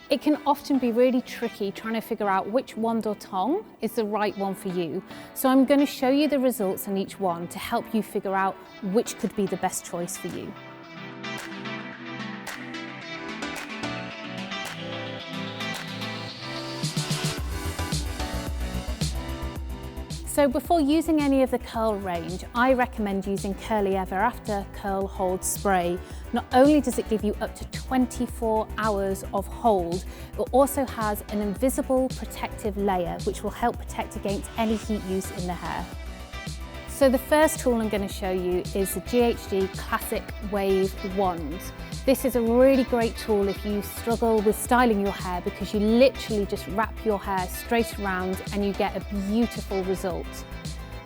It can often be really tricky trying to figure out which wand or tong is the right one for you. So I'm going to show you the results on each one to help you figure out which could be the best choice for you. So before using any of the curl range, I recommend using Curly Ever After Curl Hold Spray. Not only does it give you up to 24 hours of hold, it also has an invisible protective layer which will help protect against any heat use in the hair. So the first tool I'm going to show you is the GHD Classic Wave Wand. This is a really great tool if you struggle with styling your hair because you literally just wrap your hair straight around and you get a beautiful result.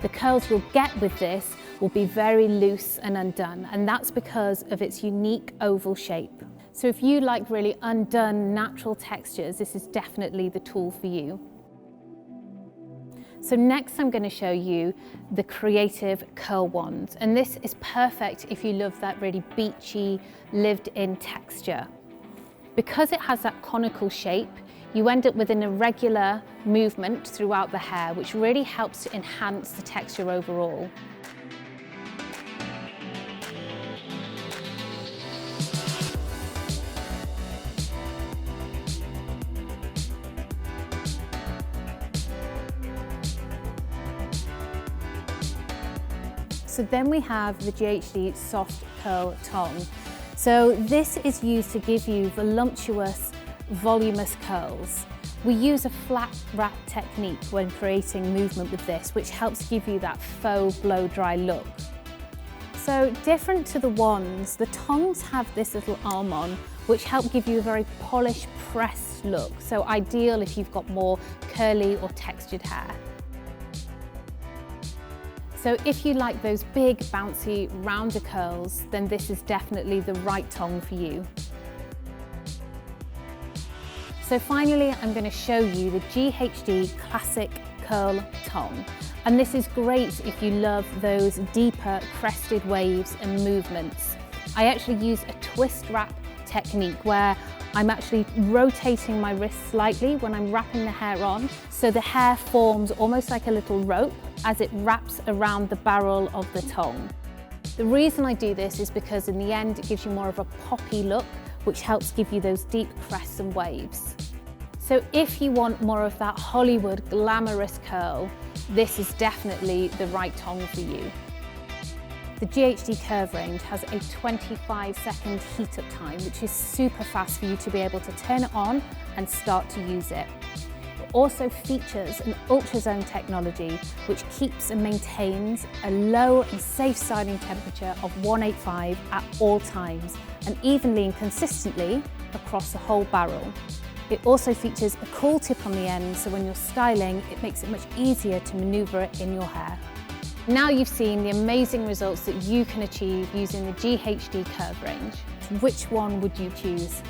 The curls you'll get with this will be very loose and undone, and that's because of its unique oval shape. So if you like really undone natural textures, this is definitely the tool for you. So next I'm going to show you the Creative Curl Wand, and this is perfect if you love that really beachy, lived-in texture. Because it has that conical shape, you end up with an irregular movement throughout the hair, which really helps to enhance the texture overall. So then we have the GHD Soft Curl Tong. So this is used to give you voluptuous, voluminous curls. We use a flat wrap technique when creating movement with this, which helps give you that faux blow-dry look. So different to the wands, the tongs have this little arm on, which help give you a very polished, pressed look. So ideal if you've got more curly or textured hair. So if you like those big, bouncy, rounder curls, then this is definitely the right tong for you. So finally, I'm going to show you the GHD Classic Curl Tong. And this is great if you love those deeper crested waves and movements. I actually use a twist wrap technique where I'm actually rotating my wrist slightly when I'm wrapping the hair on, so the hair forms almost like a little rope as it wraps around the barrel of the tong. The reason I do this is because in the end it gives you more of a poppy look, which helps give you those deep crests and waves. So if you want more of that Hollywood glamorous curl, this is definitely the right tong for you. The GHD Curve range has a 25-second heat-up time, which is super fast for you to be able to turn it on and start to use it. It also features an ultrazone technology, which keeps and maintains a low and safe styling temperature of 185 at all times, and evenly and consistently across the whole barrel. It also features a cool tip on the end, so when you're styling, it makes it much easier to maneuver it in your hair. Now you've seen the amazing results that you can achieve using the GHD Curve range. Which one would you choose?